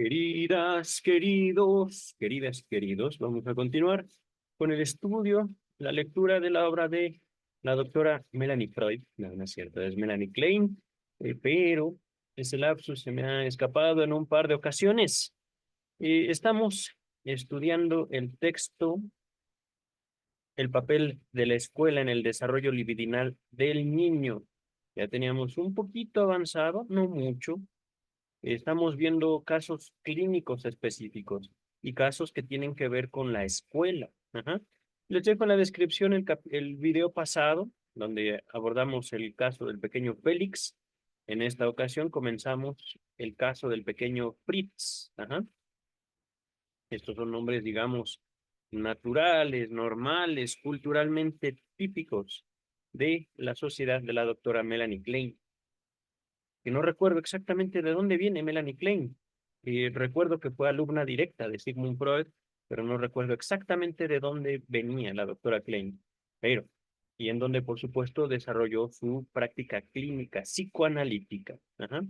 Queridas, queridos, vamos a continuar con el estudio, la lectura de la obra de la doctora Melanie Freud. No, no es cierto, es Melanie Klein, pero ese lapsus se me ha escapado en un par de ocasiones. Estamos estudiando el texto, el papel de la escuela en el desarrollo libidinal del niño. Ya teníamos un poquito avanzado, no mucho. Estamos viendo casos clínicos específicos y casos que tienen que ver con la escuela. Ajá. Les dejo en la descripción el video pasado, donde abordamos el caso del pequeño Félix. En esta ocasión comenzamos el caso del pequeño Fritz. Ajá. Estos son nombres, digamos, naturales, normales, culturalmente típicos de la sociedad de la doctora Melanie Klein, que no recuerdo exactamente de dónde viene Melanie Klein. Recuerdo que fue alumna directa de Sigmund Freud, pero no recuerdo exactamente de dónde venía la doctora Klein. Pero, y en donde, por supuesto, desarrolló su práctica clínica psicoanalítica. Ajá.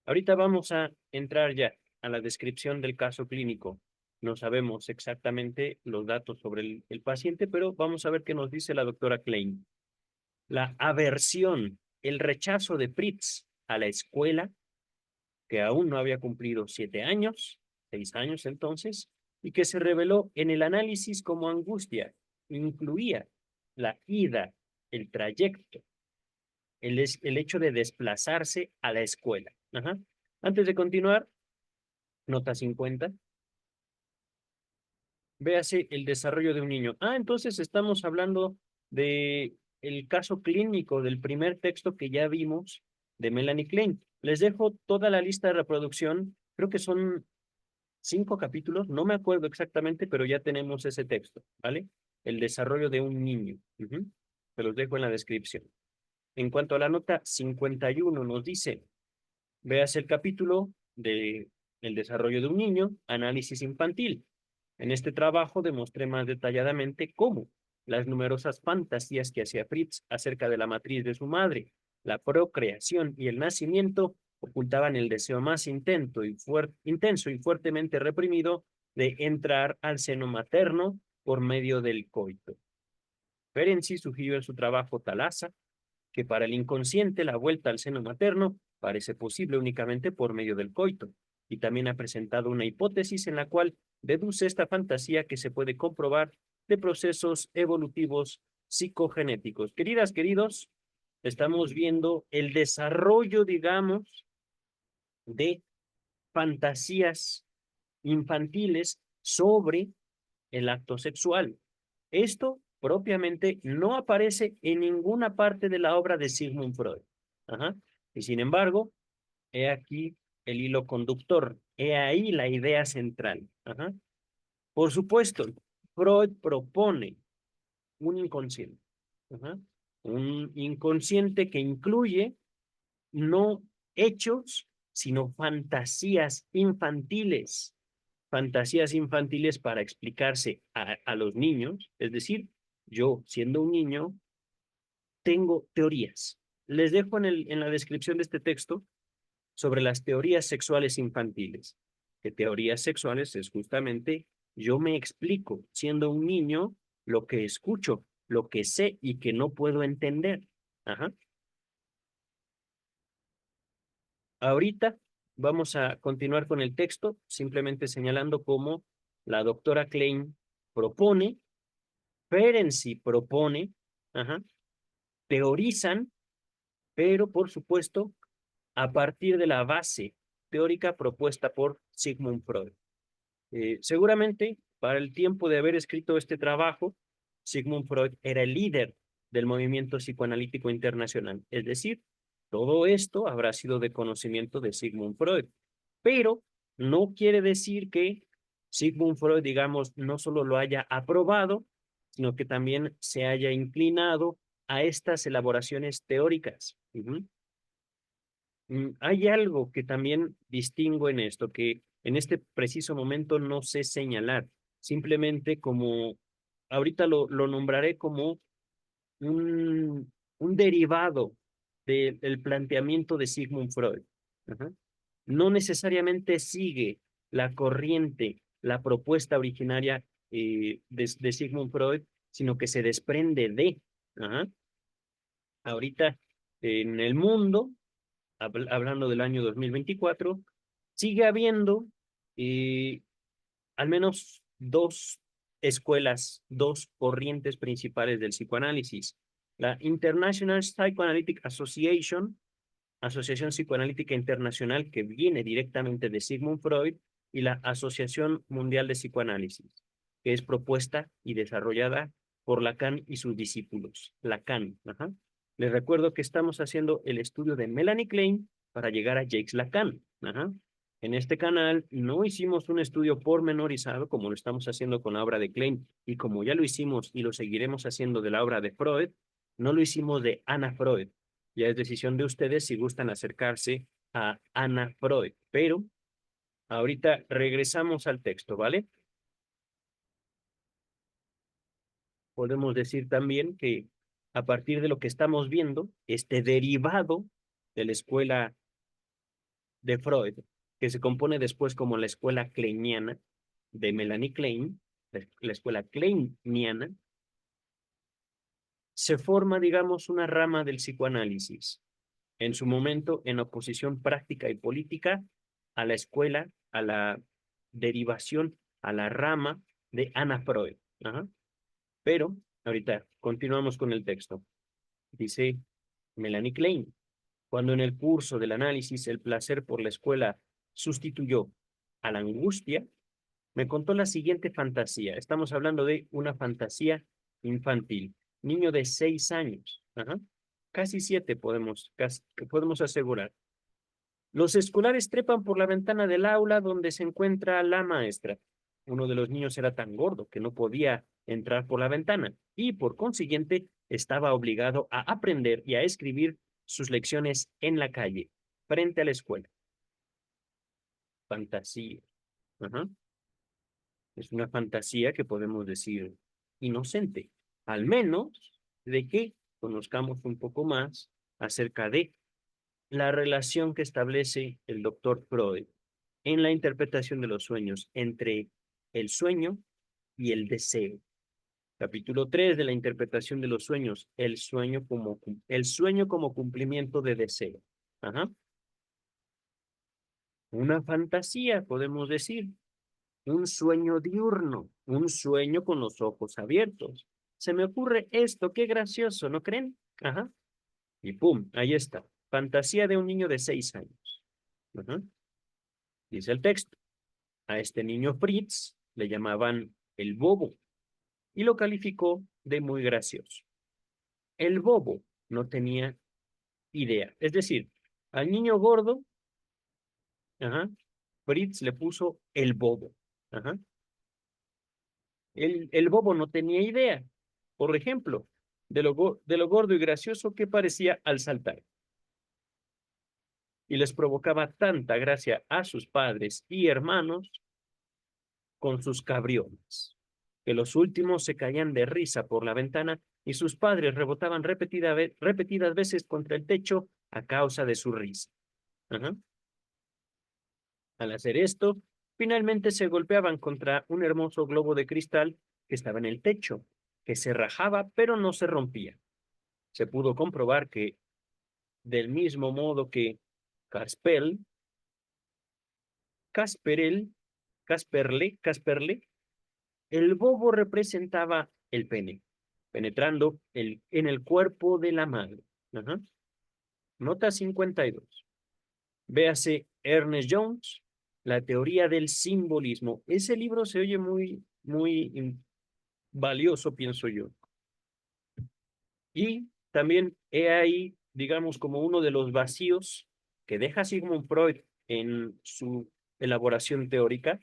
Ahorita vamos a entrar ya a la descripción del caso clínico. No sabemos exactamente los datos sobre el paciente, pero vamos a ver qué nos dice la doctora Klein. La aversión, el rechazo de Fritz a la escuela, que aún no había cumplido 7 años, 6 años entonces, y que se reveló en el análisis como angustia, incluía la ida, el trayecto, el hecho de desplazarse a la escuela. Ajá. Antes de continuar, nota 50, véase el desarrollo de un niño. Entonces estamos hablando de el caso clínico del primer texto que ya vimos de Melanie Klein. Les dejo toda la lista de reproducción, creo que son 5 capítulos, no me acuerdo exactamente, pero ya tenemos ese texto, ¿vale? El desarrollo de un niño. Se los dejo en la descripción. En cuanto a la nota 51, nos dice, veas el capítulo de el desarrollo de un niño, análisis infantil. En este trabajo demostré más detalladamente cómo las numerosas fantasías que hacía Fritz acerca de la matriz de su madre, la procreación y el nacimiento ocultaban el deseo más intenso y fuertemente reprimido de entrar al seno materno por medio del coito. Ferenczi sugirió en su trabajo Thalassa que para el inconsciente la vuelta al seno materno parece posible únicamente por medio del coito, y también ha presentado una hipótesis en la cual deduce esta fantasía que se puede comprobar de procesos evolutivos psicogenéticos. Queridas, queridos, estamos viendo el desarrollo, digamos, de fantasías infantiles sobre el acto sexual. Esto propiamente no aparece en ninguna parte de la obra de Sigmund Freud. Ajá. Y sin embargo, he aquí el hilo conductor, he ahí la idea central. Ajá. Por supuesto, Freud propone un inconsciente. Ajá. Un inconsciente que incluye no hechos, sino fantasías infantiles para explicarse a los niños, es decir, yo siendo un niño tengo teorías. Les dejo en la descripción de este texto sobre las teorías sexuales infantiles. Que teorías sexuales es justamente yo me explico siendo un niño lo que escucho, lo que sé y que no puedo entender. Ajá. Ahorita vamos a continuar con el texto, simplemente señalando cómo la doctora Klein propone, Ferenczi propone, ajá, teorizan, pero por supuesto a partir de la base teórica propuesta por Sigmund Freud. Seguramente para el tiempo de haber escrito este trabajo, Sigmund Freud era el líder del movimiento psicoanalítico internacional, es decir, todo esto habrá sido de conocimiento de Sigmund Freud, pero no quiere decir que Sigmund Freud, digamos, no solo lo haya aprobado, sino que también se haya inclinado a estas elaboraciones teóricas. Hay algo que también distingo en esto, que en este preciso momento no sé señalar, simplemente como, ahorita lo nombraré como un derivado del planteamiento de Sigmund Freud. Ajá. No necesariamente sigue la corriente, la propuesta originaria de Sigmund Freud, sino que se desprende de. Ajá. Ahorita en el mundo, hablando del año 2024, sigue habiendo al menos dos escuelas, dos corrientes principales del psicoanálisis. La International Psychoanalytic Association, Asociación Psicoanalítica Internacional, que viene directamente de Sigmund Freud, y la Asociación Mundial de Psicoanálisis, que es propuesta y desarrollada por Lacan y sus discípulos. Lacan, ajá. Les recuerdo que estamos haciendo el estudio de Melanie Klein para llegar a Jacques Lacan. Ajá. En este canal no hicimos un estudio pormenorizado como lo estamos haciendo con la obra de Klein, y como ya lo hicimos y lo seguiremos haciendo de la obra de Freud, no lo hicimos de Anna Freud. Ya es decisión de ustedes si gustan acercarse a Anna Freud, pero ahorita regresamos al texto, ¿vale? Podemos decir también que a partir de lo que estamos viendo, este derivado de la escuela de Freud, que se compone después como la escuela kleiniana de Melanie Klein, la escuela kleiniana, se forma, digamos, una rama del psicoanálisis, en su momento en oposición práctica y política a la escuela, a la derivación, a la rama de Anna Freud. Ajá. Pero ahorita continuamos con el texto. Dice Melanie Klein, cuando en el curso del análisis el placer por la escuela sustituyó a la angustia, me contó la siguiente fantasía. Estamos hablando de una fantasía infantil. Niño de 6 años. Ajá. Casi 7 podemos asegurar. Los escolares trepan por la ventana del aula donde se encuentra la maestra. Uno de los niños era tan gordo que no podía entrar por la ventana y por consiguiente estaba obligado a aprender y a escribir sus lecciones en la calle, frente a la escuela. Fantasía. Ajá. Es una fantasía que podemos decir inocente, al menos de que conozcamos un poco más acerca de la relación que establece el doctor Freud en la interpretación de los sueños entre el sueño y el deseo. Capítulo 3 de la interpretación de los sueños, el sueño como cumplimiento de deseo. Ajá. Una fantasía, podemos decir, un sueño diurno, un sueño con los ojos abiertos. Se me ocurre esto, qué gracioso, ¿no creen? Ajá. Y pum, ahí está. Fantasía de un niño de 6 años. Ajá. Dice el texto. A este niño Fritz le llamaban el bobo y lo calificó de muy gracioso. El bobo no tenía idea. Es decir, al niño gordo, ajá, Fritz le puso el bobo. Ajá. El bobo no tenía idea, por ejemplo, de lo gordo y gracioso que parecía al saltar. Y les provocaba tanta gracia a sus padres y hermanos con sus cabriolas, que los últimos se caían de risa por la ventana y sus padres rebotaban repetidas veces contra el techo a causa de su risa. Ajá. Al hacer esto, finalmente se golpeaban contra un hermoso globo de cristal que estaba en el techo, que se rajaba pero no se rompía. Se pudo comprobar que, del mismo modo que Casperl, Casperel, Casperle, el bobo representaba el pene, penetrando en el cuerpo de la madre. Ajá. Nota 52. Véase Ernest Jones, La teoría del simbolismo. Ese libro se oye muy valioso, pienso yo. Y también he ahí, digamos, como uno de los vacíos que deja Sigmund Freud en su elaboración teórica,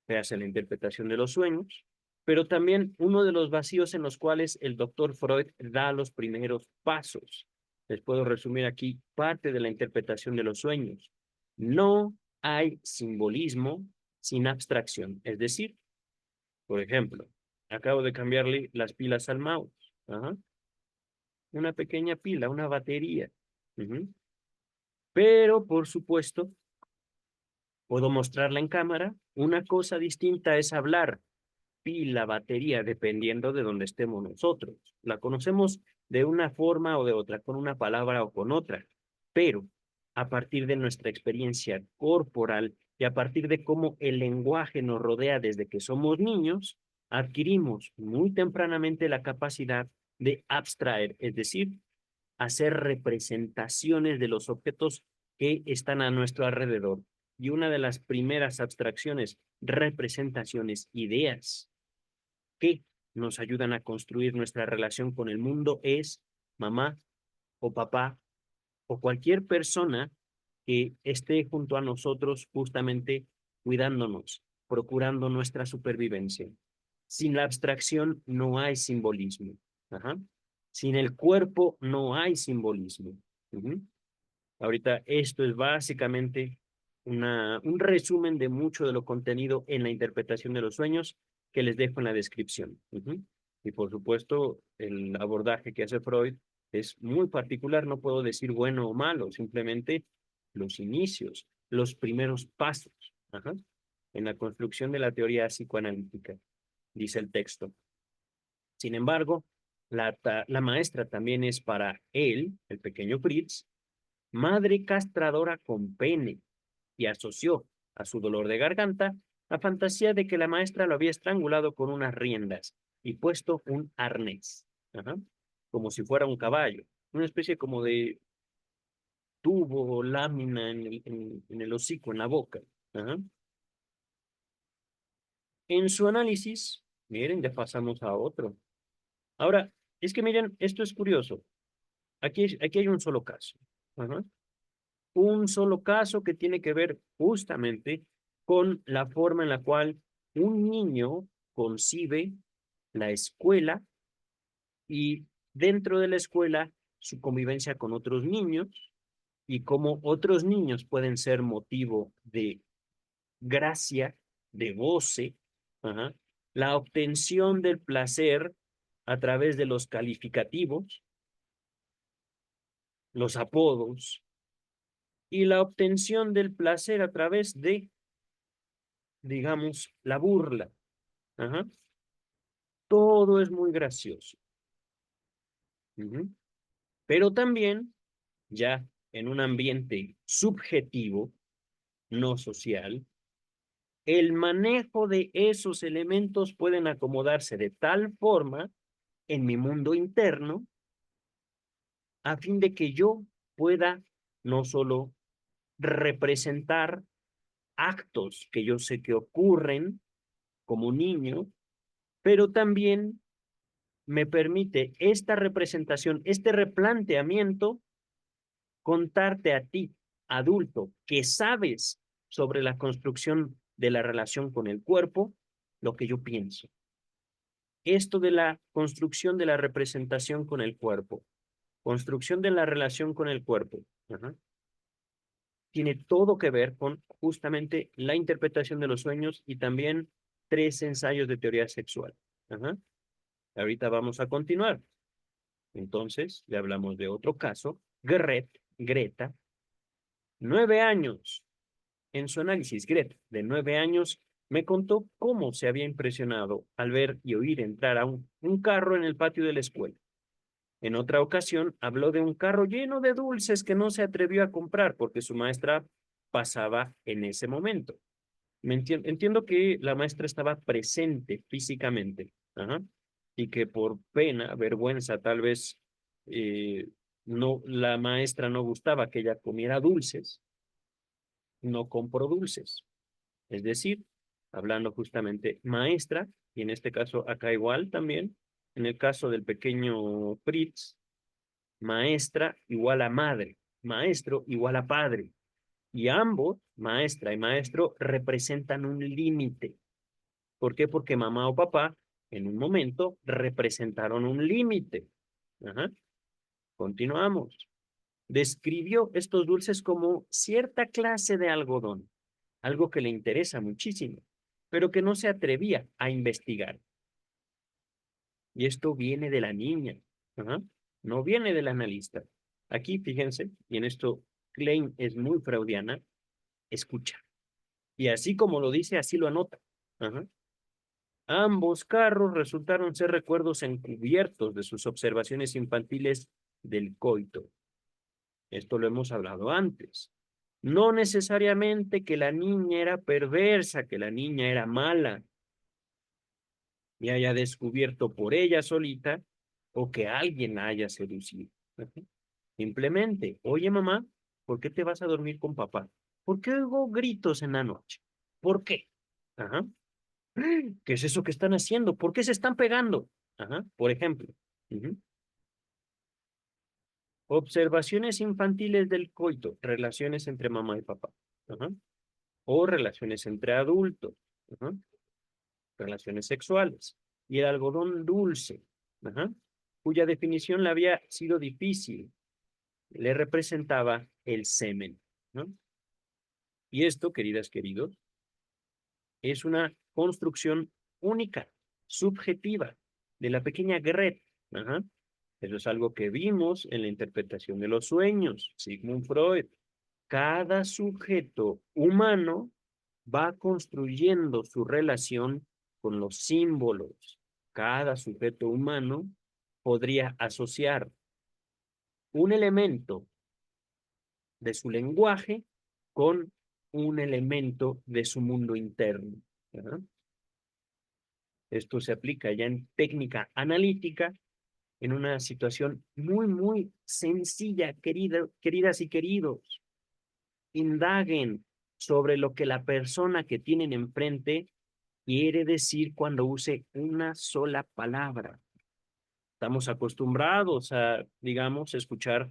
véase la interpretación de los sueños, pero también uno de los vacíos en los cuales el doctor Freud da los primeros pasos. Les puedo resumir aquí parte de la interpretación de los sueños. No hay simbolismo sin abstracción. Es decir, por ejemplo, acabo de cambiarle las pilas al mouse. Ajá. Una pequeña pila, una batería. Pero, por supuesto, Puedo mostrarla en cámara. Una cosa distinta es hablar, pila, batería, dependiendo de dónde estemos nosotros. La conocemos de una forma o de otra, con una palabra o con otra, pero a partir de nuestra experiencia corporal y a partir de cómo el lenguaje nos rodea desde que somos niños, adquirimos muy tempranamente la capacidad de abstraer, es decir, hacer representaciones de los objetos que están a nuestro alrededor. Y una de las primeras abstracciones, representaciones, ideas que nos ayudan a construir nuestra relación con el mundo es mamá o papá o cualquier persona que esté junto a nosotros justamente cuidándonos, procurando nuestra supervivencia. Sin la abstracción no hay simbolismo. Ajá. Sin el cuerpo no hay simbolismo. Uh-huh. Ahorita esto es básicamente un resumen de mucho de lo contenido en la interpretación de los sueños que les dejo en la descripción. Uh-huh. Y por supuesto, el abordaje que hace Freud es muy particular, no puedo decir bueno o malo, simplemente los inicios, los primeros pasos, ajá, en la construcción de la teoría psicoanalítica, dice el texto. Sin embargo, la maestra también es para él, el pequeño Fritz, madre castradora con pene, y asoció a su dolor de garganta la fantasía de que la maestra lo había estrangulado con unas riendas y puesto un arnés, ajá, como si fuera un caballo, una especie como de tubo o lámina en el hocico, en la boca. Ajá. En su análisis, miren, ya pasamos a otro. Ahora, es que miren, esto es curioso. Aquí hay un solo caso. Ajá. Un solo caso que tiene que ver justamente con la forma en la cual un niño concibe la escuela y dentro de la escuela su convivencia con otros niños y cómo otros niños pueden ser motivo de gracia, de goce, ajá, la obtención del placer a través de los calificativos, los apodos y la obtención del placer a través de, digamos, la burla. Ajá. Todo es muy gracioso. Ujú. Pero también, ya en un ambiente subjetivo, no social, el manejo de esos elementos pueden acomodarse de tal forma en mi mundo interno a fin de que yo pueda no solo representar actos que yo sé que ocurren como niño, pero también me permite esta representación, este replanteamiento, contarte a ti, adulto, que sabes sobre la construcción de la relación con el cuerpo, lo que yo pienso. Esto de la construcción de la representación con el cuerpo, construcción de la relación con el cuerpo, ajá, tiene todo que ver con justamente la interpretación de los sueños y también 3 ensayos de teoría sexual. Ajá. Ahorita vamos a continuar. Entonces, le hablamos de otro caso, Greta, 9 años. En su análisis, Greta, de 9 años, me contó cómo se había impresionado al ver y oír entrar a un carro en el patio de la escuela. En otra ocasión, habló de un carro lleno de dulces que no se atrevió a comprar porque su maestra pasaba en ese momento. Entiendo que la maestra estaba presente físicamente, ajá, y que por pena, vergüenza, tal vez no, la maestra no gustaba que ella comiera dulces, no compró dulces. Es decir, hablando justamente maestra, y en este caso acá igual también, en el caso del pequeño Fritz, maestra igual a madre, maestro igual a padre. Y ambos, maestra y maestro, representan un límite. ¿Por qué? Porque mamá o papá en un momento representaron un límite. Ajá. Continuamos. Describió estos dulces como cierta clase de algodón, algo que le interesa muchísimo, pero que no se atrevía a investigar. Y esto viene de la niña, ajá, no viene del analista. Aquí, fíjense, y en esto Klein es muy freudiana, escucha. Y así como lo dice, así lo anota. Ajá. Ambos carros resultaron ser recuerdos encubiertos de sus observaciones infantiles del coito. Esto lo hemos hablado antes. No necesariamente que la niña era perversa, que la niña era mala y haya descubierto por ella solita o que alguien la haya seducido. Ajá. Simplemente, oye mamá, ¿por qué te vas a dormir con papá? ¿Por qué oigo gritos en la noche? ¿Por qué? Ajá. ¿Qué es eso que están haciendo? ¿Por qué se están pegando? Ajá, por ejemplo. Ujú. Observaciones infantiles del coito, relaciones entre mamá y papá. Ajá. O relaciones entre adultos. Ajá. Relaciones sexuales. Y el algodón dulce. Ajá. Cuya definición le había sido difícil. Le representaba el semen. ¿No? Y esto, queridas, queridos, es una construcción única, subjetiva, de la pequeña Gret. Ajá. Eso es algo que vimos en la interpretación de los sueños, Sigmund Freud. Cada sujeto humano va construyendo su relación con los símbolos. Cada sujeto humano podría asociar un elemento de su lenguaje con un elemento de su mundo interno. ¿Verdad? Esto se aplica ya en técnica analítica en una situación muy, muy sencilla, queridas y queridos. Indaguen sobre lo que la persona que tienen enfrente quiere decir cuando use una sola palabra. Estamos acostumbrados a, digamos, escuchar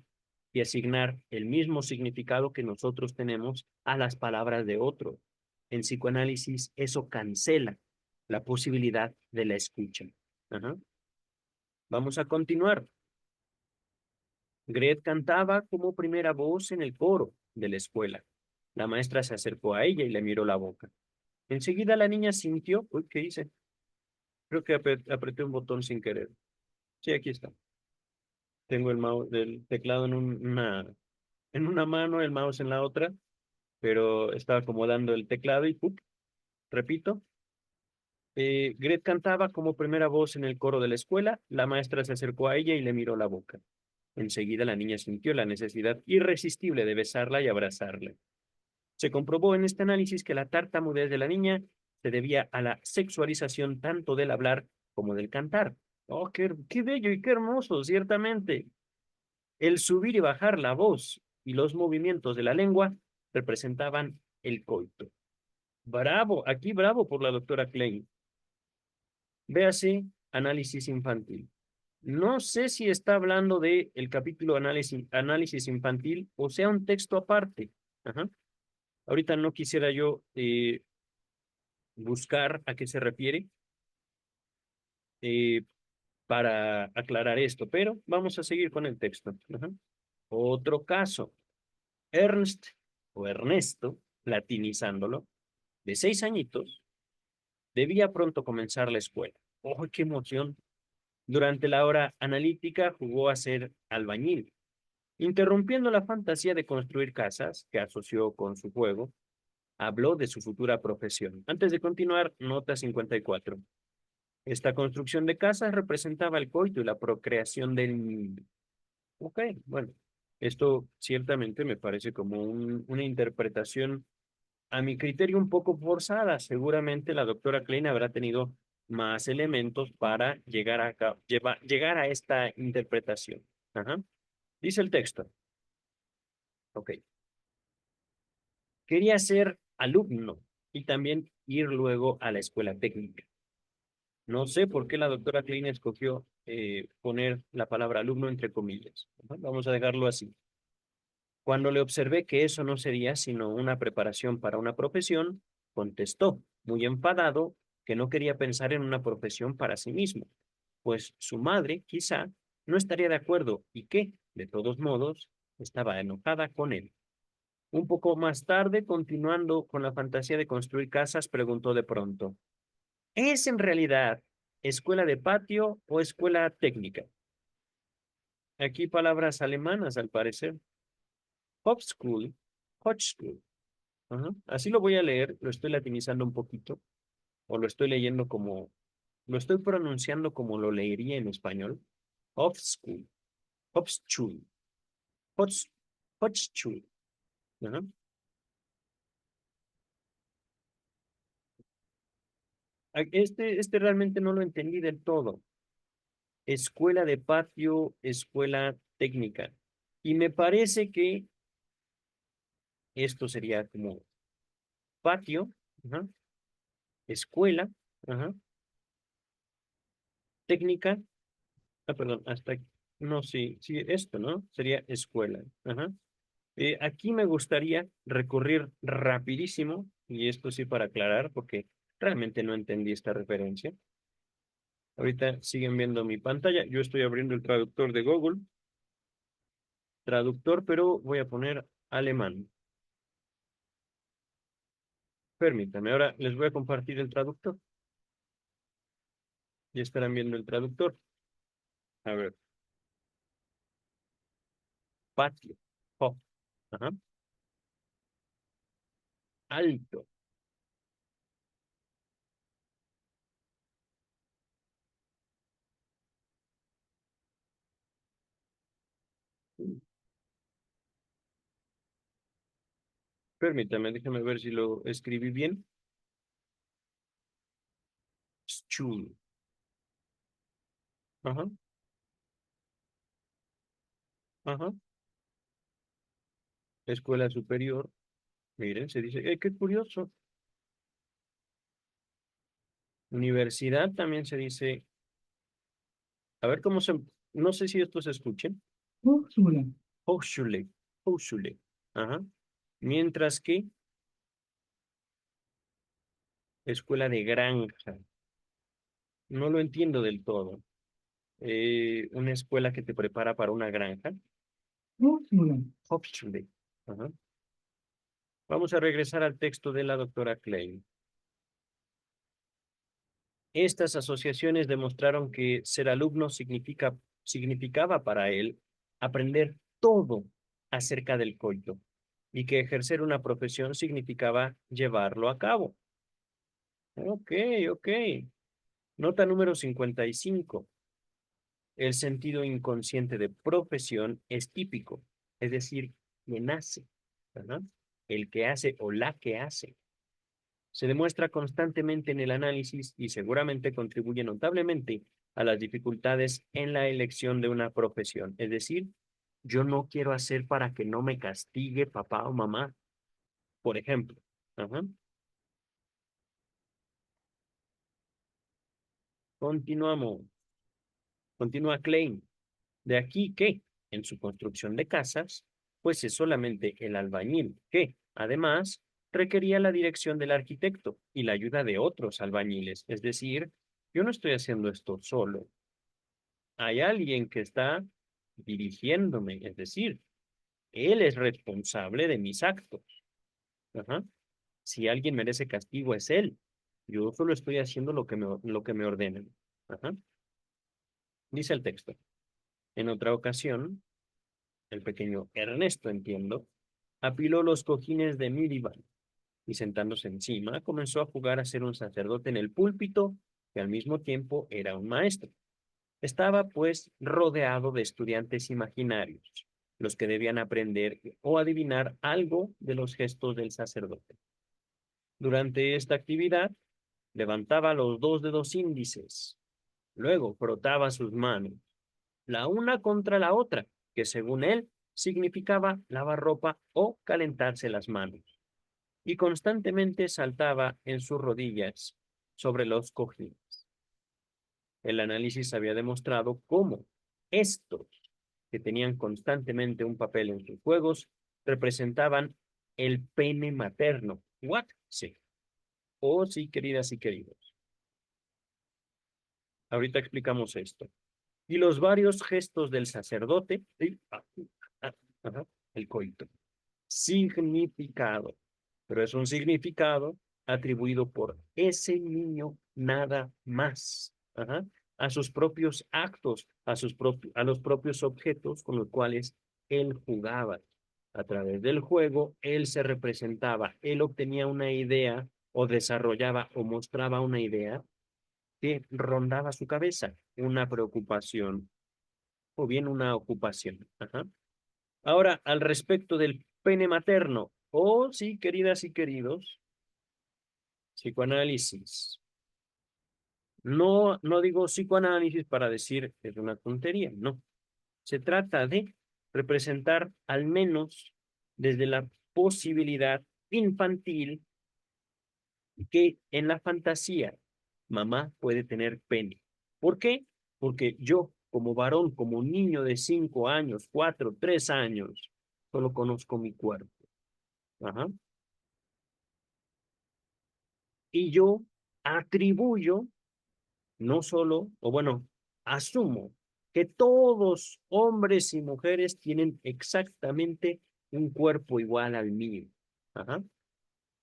y asignar el mismo significado que nosotros tenemos a las palabras de otro. En psicoanálisis, eso cancela la posibilidad de la escucha. Ajá. Vamos a continuar. Gret cantaba como primera voz en el coro de la escuela. La maestra se acercó a ella y le miró la boca. Enseguida la niña sintió, uy, ¿qué hice? Creo que apreté un botón sin querer. Sí, aquí está. Tengo el mouse, el teclado en una mano, el mouse en la otra, pero estaba acomodando el teclado y ¡pup! Repito. Gret cantaba como primera voz en el coro de la escuela. La maestra se acercó a ella y le miró la boca. Enseguida la niña sintió la necesidad irresistible de besarla y abrazarla. Se comprobó en este análisis que la tartamudez de la niña se debía a la sexualización tanto del hablar como del cantar. Oh, qué bello y qué hermoso, ciertamente. El subir y bajar la voz y los movimientos de la lengua representaban el coito. Bravo, aquí bravo por la doctora Klein. Véase análisis infantil. No sé si está hablando de el capítulo análisis infantil o sea un texto aparte. Ajá. Ahorita no quisiera yo buscar a qué se refiere eh, para aclarar esto, pero vamos a seguir con el texto. Ajá. Otro caso. Ernst o Ernesto, latinizándolo, de 6 añitos, debía pronto comenzar la escuela. ¡Oh, qué emoción! Durante la hora analítica jugó a ser albañil, interrumpiendo la fantasía de construir casas que asoció con su juego. Habló de su futura profesión. Antes de continuar, nota 54. Esta construcción de casas representaba el coito y la procreación del niño. Ok, bueno, esto ciertamente me parece como una interpretación a mi criterio un poco forzada. Seguramente la doctora Klein habrá tenido más elementos para llegar a esta interpretación. Ajá. Dice el texto. Ok. Quería ser alumno y también ir luego a la escuela técnica. No sé por qué la doctora Klein escogió poner la palabra alumno entre comillas. Ajá. Vamos a dejarlo así. Cuando le observé que eso no sería sino una preparación para una profesión, contestó, muy enfadado, que no quería pensar en una profesión para sí mismo, pues su madre, quizá, no estaría de acuerdo y que, de todos modos, estaba enojada con él. Un poco más tarde, continuando con la fantasía de construir casas, preguntó de pronto, ¿es en realidad escuela de patio o escuela técnica? Aquí palabras alemanas, al parecer. Hochschule, Hochschule. Ajá. Así lo voy a leer, lo estoy latinizando un poquito, o lo estoy leyendo como, lo estoy pronunciando como lo leería en español. Hofschool, Hofschul, Hochs- Hochschul. Ajá. Este realmente no lo entendí del todo. Escuela de patio, escuela técnica. Y me parece que esto sería como patio, ajá, escuela, ajá, técnica, perdón, hasta aquí. No, sí, sí, esto, ¿no? Sería escuela. Ajá. Aquí me gustaría recurrir rapidísimo, y esto sí para aclarar, porque realmente no entendí esta referencia. Ahorita siguen viendo mi pantalla. Yo estoy abriendo el traductor de Google. Traductor, pero voy a poner alemán. Permítame, ahora les voy a compartir el traductor. Ya estarán viendo el traductor. A ver, patio. Oh, ajá. Alto. Permítame, déjame ver si lo escribí bien. Schul. Ajá, ajá. Escuela superior. Miren, se dice, qué curioso. Universidad también se dice, a ver cómo se, no sé si esto se escuchen. Hochschule. Hochschule, Hochschule. Ajá. Mientras que escuela de granja. No lo entiendo del todo. Una escuela que te prepara para una granja. Hochschule. Hochschule. Ajá. Vamos a regresar al texto de la doctora Klein. Estas asociaciones demostraron que ser alumno significaba para él aprender todo acerca del coito y que ejercer una profesión significaba llevarlo a cabo. Ok, ok. Nota número 55. El sentido inconsciente de profesión es típico, es decir, que nace, ¿verdad? El que hace o la que hace. Se demuestra constantemente en el análisis y seguramente contribuye notablemente a las dificultades en la elección de una profesión. Es decir, yo no quiero hacer para que no me castigue papá o mamá, por ejemplo. Ajá. Continuamos. Continúa Klein. De aquí que, en su construcción de casas, fuese solamente el albañil que, además, requería la dirección del arquitecto y la ayuda de otros albañiles. Es decir, yo no estoy haciendo esto solo. Hay alguien que está dirigiéndome, es decir, él es responsable de mis actos. Ajá. Si alguien merece castigo es él. Yo solo estoy haciendo lo que me ordenan. Ajá. Dice el texto. En otra ocasión, el pequeño Ernesto, entiendo, apiló los cojines de Miriban y sentándose encima comenzó a jugar a ser un sacerdote en el púlpito que al mismo tiempo era un maestro. Estaba, pues, rodeado de estudiantes imaginarios, los que debían aprender o adivinar algo de los gestos del sacerdote. Durante esta actividad, levantaba los dos dedos índices, luego frotaba sus manos, la una contra la otra, que según él significaba lavar ropa o calentarse las manos, y constantemente saltaba en sus rodillas sobre los cojines. El análisis había demostrado cómo estos, que tenían constantemente un papel en sus juegos, representaban el pene materno. ¿What? Sí. Oh, sí, queridas y queridos. Ahorita explicamos esto. Y los varios gestos del sacerdote, ajá, el coito. Significado. Pero es un significado atribuido por ese niño nada más. Ajá, a sus propios actos, a los propios objetos con los cuales él jugaba. A través del juego, él se representaba, él obtenía una idea o desarrollaba o mostraba una idea que rondaba su cabeza, una preocupación o bien una ocupación. Ajá. Ahora, al respecto del pene materno, oh sí, queridas y queridos, psicoanálisis. No, no digo psicoanálisis para decir que es una tontería, no. Se trata de representar al menos desde la posibilidad infantil que en la fantasía mamá puede tener pene. ¿Por qué? Porque yo, como varón, como niño de 5 años, 4, 3 años, solo conozco mi cuerpo. Ajá. Y yo atribuyo, no solo, o bueno, asumo que todos, hombres y mujeres, tienen exactamente un cuerpo igual al mío. Ajá.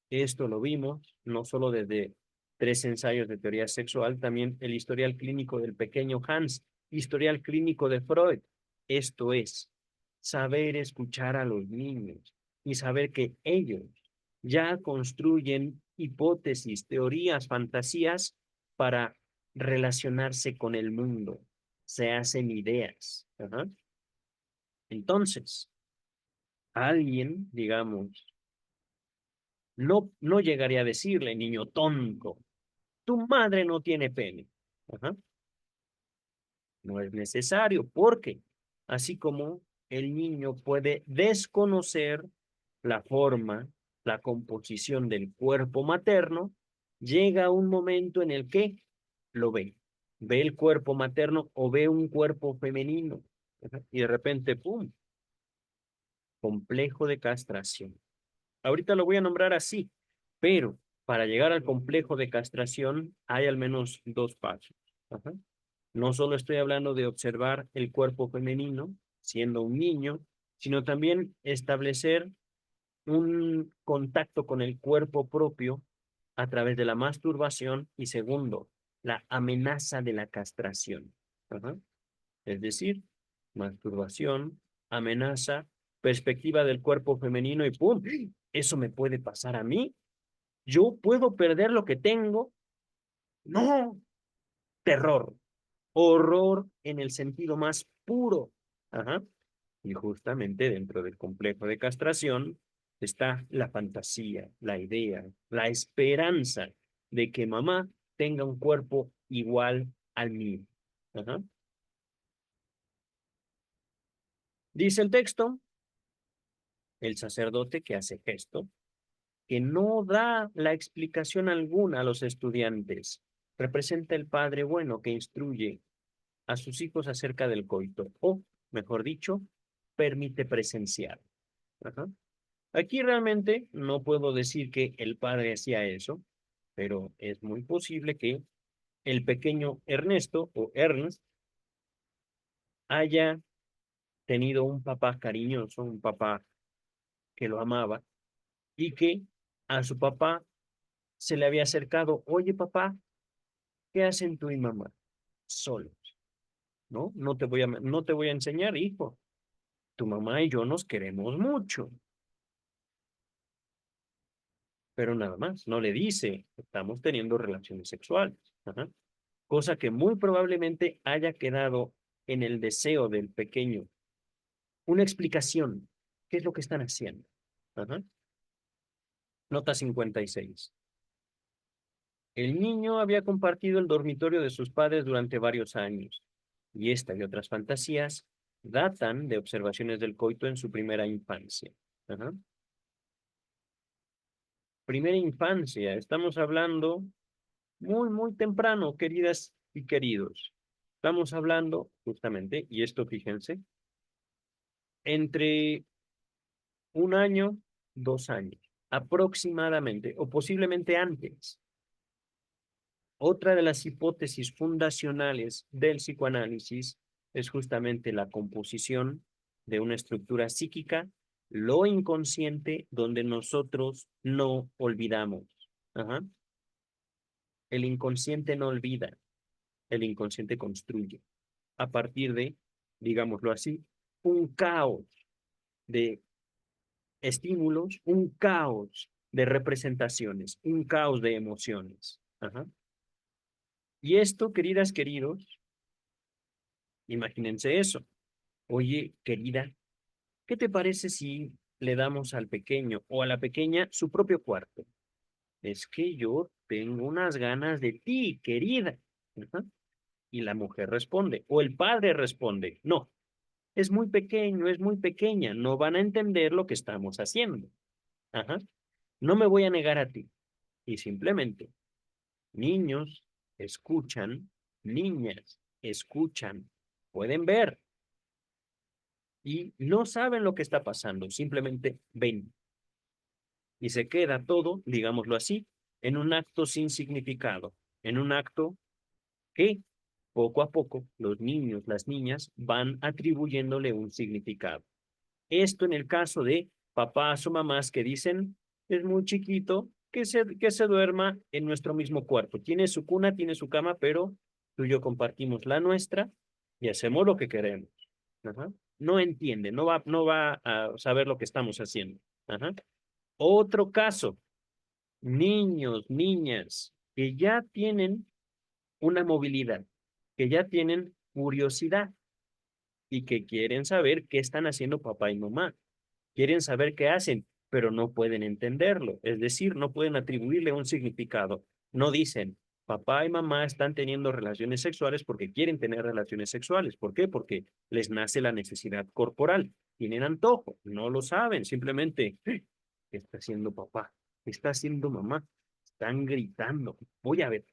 Esto lo vimos no solo desde 3 ensayos de teoría sexual, también el historial clínico del pequeño Hans, historial clínico de Freud. Esto es, saber escuchar a los niños y saber que ellos ya construyen hipótesis, teorías, fantasías para relacionarse con el mundo. Se hacen ideas. Ajá. Entonces, alguien, digamos, no llegaría a decirle, niño tonto, tu madre no tiene pene. Ajá. No es necesario, porque así como el niño puede desconocer la forma, la composición del cuerpo materno, llega un momento en el que lo ve. Ve el cuerpo materno o ve un cuerpo femenino. Ajá. Y de repente, ¡pum! Complejo de castración. Ahorita lo voy a nombrar así, pero para llegar al complejo de castración hay al menos 2 pasos. Ajá. No solo estoy hablando de observar el cuerpo femenino siendo un niño, sino también establecer un contacto con el cuerpo propio a través de la masturbación y segundo, la amenaza de la castración. Ajá. Es decir, masturbación, amenaza, perspectiva del cuerpo femenino y ¡pum! ¿Eso me puede pasar a mí? ¿Yo puedo perder lo que tengo? No, terror, horror en el sentido más puro. Ajá. Y justamente dentro del complejo de castración está la fantasía, la idea, la esperanza de que mamá tenga un cuerpo igual al mío. Ajá. Dice el texto, el sacerdote que hace gesto, que no da la explicación alguna a los estudiantes. Representa el padre bueno que instruye a sus hijos acerca del coito, o, mejor dicho, permite presenciar. Ajá. Aquí realmente no puedo decir que el padre hacía eso, pero es muy posible que el pequeño Ernesto o Ernst haya tenido un papá cariñoso, un papá que lo amaba y que a su papá se le había acercado, oye papá, ¿qué hacen tú y mamá? Solos, ¿no? No te voy a enseñar, hijo. Tu mamá y yo nos queremos mucho, pero nada más, no le dice, estamos teniendo relaciones sexuales. Ajá. Cosa que muy probablemente haya quedado en el deseo del pequeño. Una explicación. ¿Qué es lo que están haciendo? Ajá. Nota 56. El niño había compartido el dormitorio de sus padres durante varios años, y esta y otras fantasías datan de observaciones del coito en su primera infancia. Ajá. Primera infancia, estamos hablando muy, muy temprano, queridas y queridos. Estamos hablando, justamente, y esto fíjense, entre 1 año, 2 años, aproximadamente, o posiblemente antes. Otra de las hipótesis fundacionales del psicoanálisis es justamente la composición de una estructura psíquica, lo inconsciente, donde nosotros no olvidamos. Ajá. El inconsciente no olvida, el inconsciente construye a partir de, digámoslo así, un caos de estímulos, un caos de representaciones, un caos de emociones. Ajá. Y esto, queridas, queridos, imagínense eso. Oye, querida, ¿qué te parece si le damos al pequeño o a la pequeña su propio cuarto? Es que yo tengo unas ganas de ti, querida. Ajá. Y la mujer responde, o el padre responde, no, es muy pequeño, es muy pequeña, no van a entender lo que estamos haciendo. Ajá. No me voy a negar a ti. Y simplemente, niños escuchan, niñas escuchan, pueden ver y no saben lo que está pasando, simplemente ven. Y se queda todo, digámoslo así, en un acto sin significado, en un acto que poco a poco los niños, las niñas van atribuyéndole un significado. Esto en el caso de papás o mamás que dicen, es muy chiquito, que se duerma en nuestro mismo cuarto. Tiene su cuna, tiene su cama, pero tú y yo compartimos la nuestra y hacemos lo que queremos. Ajá. No entiende, no va a saber lo que estamos haciendo. Ajá. Otro caso, niños, niñas que ya tienen una movilidad, que ya tienen curiosidad y que quieren saber qué están haciendo papá y mamá. Quieren saber qué hacen, pero no pueden entenderlo. Es decir, no pueden atribuirle un significado. No dicen, papá y mamá están teniendo relaciones sexuales porque quieren tener relaciones sexuales. ¿Por qué? Porque les nace la necesidad corporal. Tienen antojo, no lo saben. Simplemente, ¿qué está haciendo papá? ¿Qué está haciendo mamá? Están gritando. Voy a ver.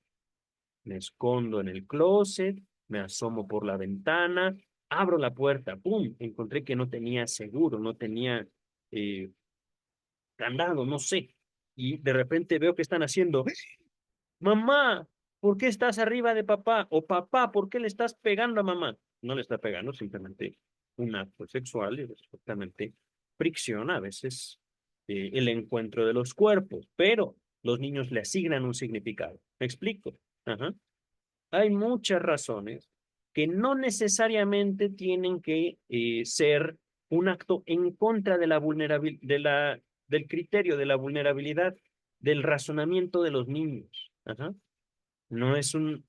Me escondo en el closet, me asomo por la ventana, abro la puerta, ¡pum! Encontré que no tenía seguro, no tenía eh, candado, no sé. Y de repente veo que están haciendo, mamá, ¿por qué estás arriba de papá? O papá, ¿por qué le estás pegando a mamá? No le está pegando, simplemente un acto sexual y respectivamente fricción, a veces el encuentro de los cuerpos, pero los niños le asignan un significado. ¿Me explico? Ajá. Hay muchas razones que no necesariamente tienen que ser un acto en contra de la vulnerabilidad, del criterio de la vulnerabilidad, del razonamiento de los niños. Ajá. No es un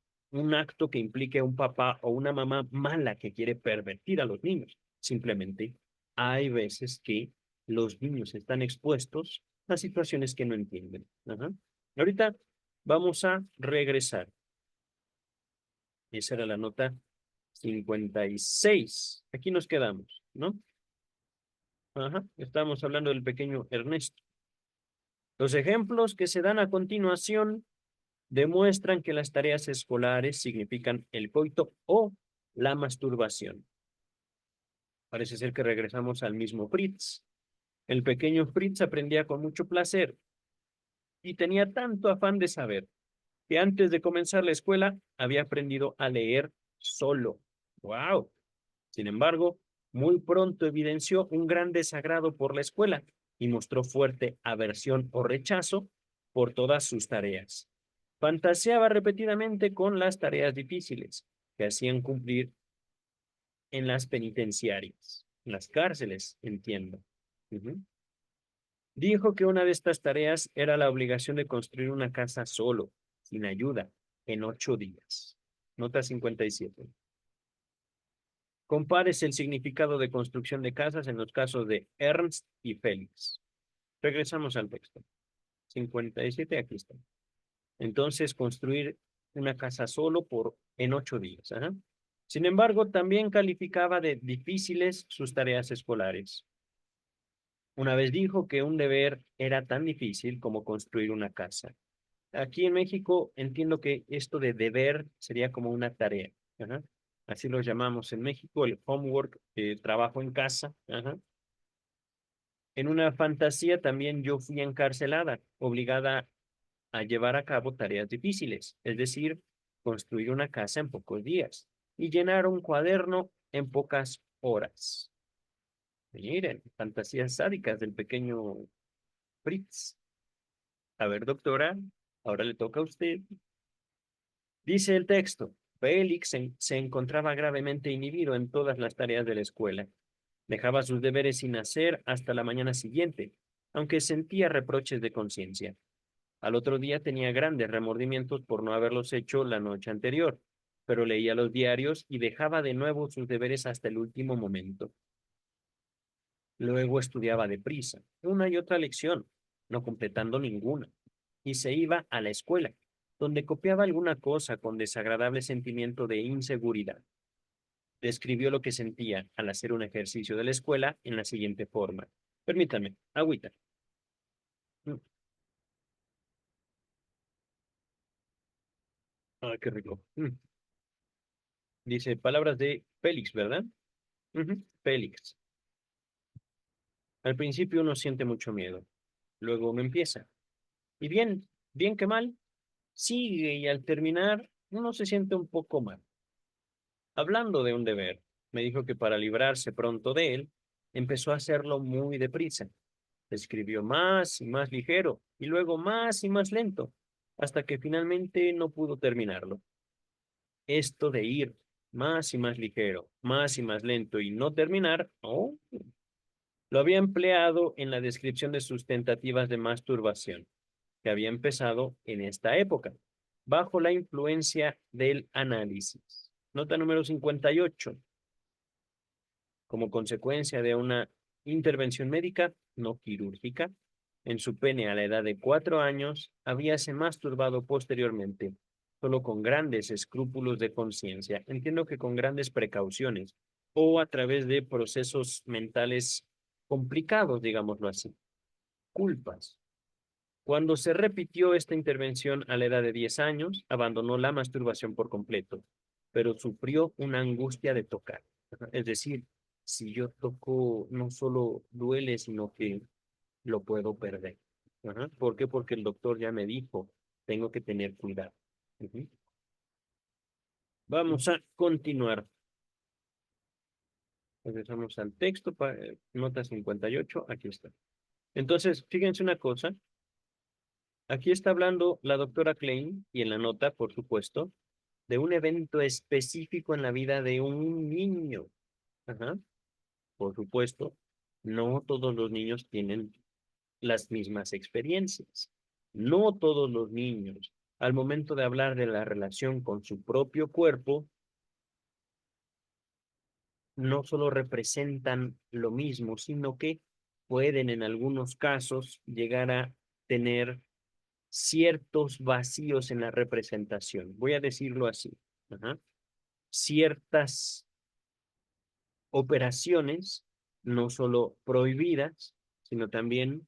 acto que implique a un papá o una mamá mala que quiere pervertir a los niños. Simplemente hay veces que los niños están expuestos a situaciones que no entienden. Ajá. Ahorita vamos a regresar. Esa era la nota 56. Aquí nos quedamos, ¿no? Ajá, estamos hablando del pequeño Ernesto. Los ejemplos que se dan a continuación demuestran que las tareas escolares significan el coito o la masturbación. Parece ser que regresamos al mismo Fritz. El pequeño Fritz aprendía con mucho placer y tenía tanto afán de saber que antes de comenzar la escuela había aprendido a leer solo. ¡Wow! Sin embargo, muy pronto evidenció un gran desagrado por la escuela y mostró fuerte aversión o rechazo por todas sus tareas. Fantaseaba repetidamente con las tareas difíciles que hacían cumplir en las penitenciarias, en las cárceles, entiendo. Ujú. Dijo que una de estas tareas era la obligación de construir una casa solo, sin ayuda, en 8 días. Nota 57. Compares el significado de construcción de casas en los casos de Ernst y Félix. Regresamos al texto. 57, aquí está. Entonces, construir una casa solo en 8 días. Ajá. Sin embargo, también calificaba de difíciles sus tareas escolares. Una vez dijo que un deber era tan difícil como construir una casa. Aquí en México entiendo que esto de deber sería como una tarea. Ajá. Así lo llamamos en México, el homework, trabajo en casa. Ajá. En una fantasía también yo fui encarcelada, obligada a llevar a cabo tareas difíciles, es decir, construir una casa en pocos días y llenar un cuaderno en pocas horas. Miren, fantasías sádicas del pequeño Fritz. A ver, doctora, ahora le toca a usted. Dice el texto, Félix se encontraba gravemente inhibido en todas las tareas de la escuela Dejaba sus deberes sin hacer hasta la mañana siguiente, aunque sentía reproches de conciencia. Al otro día tenía grandes remordimientos por no haberlos hecho la noche anterior, pero leía los diarios y dejaba de nuevo sus deberes hasta el último momento. Luego estudiaba deprisa, una y otra lección, no completando ninguna, y se iba a la escuela, donde copiaba alguna cosa con desagradable sentimiento de inseguridad. Describió lo que sentía al hacer un ejercicio de la escuela en la siguiente forma. Permítame, agüita. Mm. Ah, qué rico. Dice palabras de Félix, ¿verdad? Ujú, Félix. Al principio uno siente mucho miedo, luego uno empieza. Y bien, bien que mal, sigue y al terminar uno se siente un poco mal. Hablando de un deber, me dijo que para librarse pronto de él, empezó a hacerlo muy deprisa. Escribió más y más ligero y luego más y más lento, hasta que finalmente no pudo terminarlo. Esto de ir más y más ligero, más y más lento y no terminar, oh, lo había empleado en la descripción de sus tentativas de masturbación, que había empezado en esta época, bajo la influencia del análisis. Nota número 58. Como consecuencia de una intervención médica no quirúrgica, en su pene a la edad de 4 años, habíase masturbado posteriormente, solo con grandes escrúpulos de conciencia. Entiendo que con grandes precauciones o a través de procesos mentales complicados, digámoslo así. Culpas. Cuando se repitió esta intervención a la edad de 10 años, abandonó la masturbación por completo, pero sufrió una angustia de tocar. Es decir, si yo toco, no solo duele, sino que lo puedo perder. ¿Por qué? Porque el doctor ya me dijo, tengo que tener cuidado. Ujú. Vamos a continuar. Regresamos al texto, nota 58, aquí está. Entonces, fíjense una cosa, aquí está hablando la doctora Klein, y en la nota, por supuesto, de un evento específico en la vida de un niño. Ajá. Por supuesto, no todos los niños tienen las mismas experiencias. No todos los niños, al momento de hablar de la relación con su propio cuerpo, no solo representan lo mismo, sino que pueden en algunos casos llegar a tener ciertos vacíos en la representación. Voy a decirlo así. Ajá. Ciertas operaciones, no solo prohibidas, sino también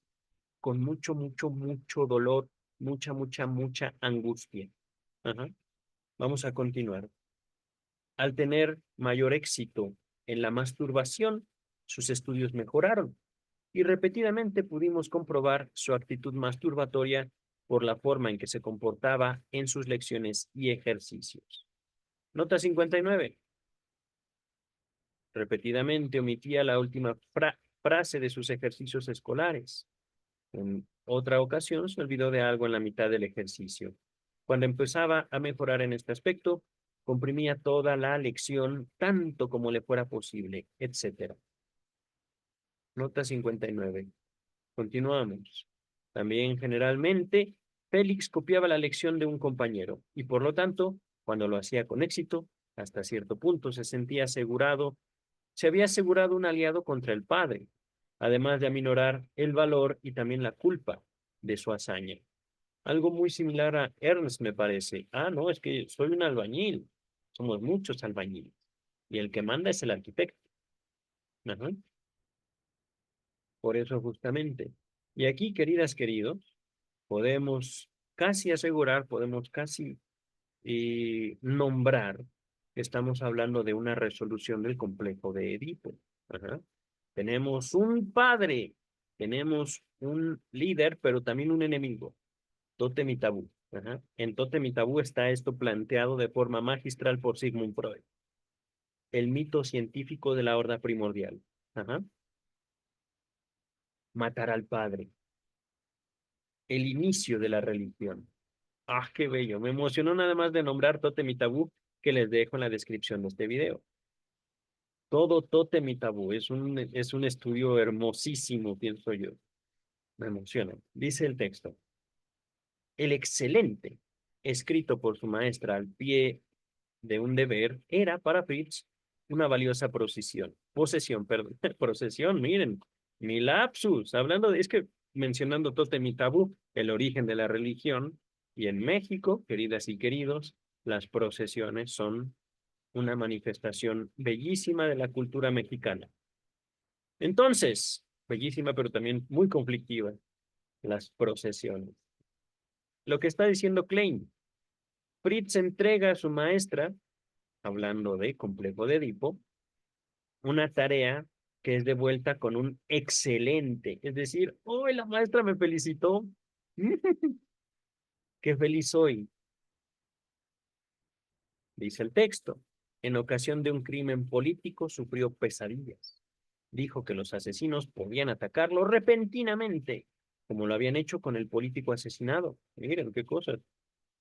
con mucho, mucho, mucho dolor, mucha, mucha, mucha angustia. Ajá. Vamos a continuar. Al tener mayor éxito en la masturbación, sus estudios mejoraron y repetidamente pudimos comprobar su actitud masturbatoria por la forma en que se comportaba en sus lecciones y ejercicios. Nota 59. Repetidamente omitía la última frase de sus ejercicios escolares. En otra ocasión se olvidó de algo en la mitad del ejercicio. Cuando empezaba a mejorar en este aspecto, comprimía toda la lección tanto como le fuera posible, etc. Nota 59. Continuamos. También generalmente, Félix copiaba la lección de un compañero y por lo tanto, cuando lo hacía con éxito, hasta cierto punto se sentía asegurado, se había asegurado un aliado contra el padre, además de aminorar el valor y también la culpa de su hazaña. Algo muy similar a Ernst, me parece. Ah, no, es que soy un albañil. Somos muchos albañiles. Y el que manda es el arquitecto. Ajá. Por eso justamente. Y aquí, queridas, queridos, podemos casi asegurar, podemos casi nombrar que estamos hablando de una resolución del complejo de Edipo. Ajá. Tenemos un padre, tenemos un líder, pero también un enemigo. Tótem y tabú. Ajá. En Tótem y tabú está esto planteado de forma magistral por Sigmund Freud. El mito científico de la horda primordial. Ajá. Matar al padre. El inicio de la religión. Ah, qué bello. Me emocionó nada más de nombrar Tótem y tabú que les dejo en la descripción de este video. Todo tótem y tabú. Es un estudio hermosísimo, pienso yo. Me emociona. Dice el texto. El excelente, escrito por su maestra al pie de un deber, era para Fritz una valiosa posesión, perdón, procesión, miren, mi lapsus, hablando de, es que mencionando tótem y tabú, el origen de la religión, y en México, queridas y queridos, las procesiones son una manifestación bellísima de la cultura mexicana. Entonces, bellísima, pero también muy conflictiva, las procesiones. Lo que está diciendo Klein, Fritz entrega a su maestra, hablando de complejo de Edipo, una tarea que es devuelta con un excelente. Es decir, hoy la maestra me felicitó. Qué feliz soy, dice el texto. En ocasión de un crimen político sufrió pesadillas. Dijo que los asesinos podían atacarlo repentinamente, como lo habían hecho con el político asesinado. Miren qué cosas.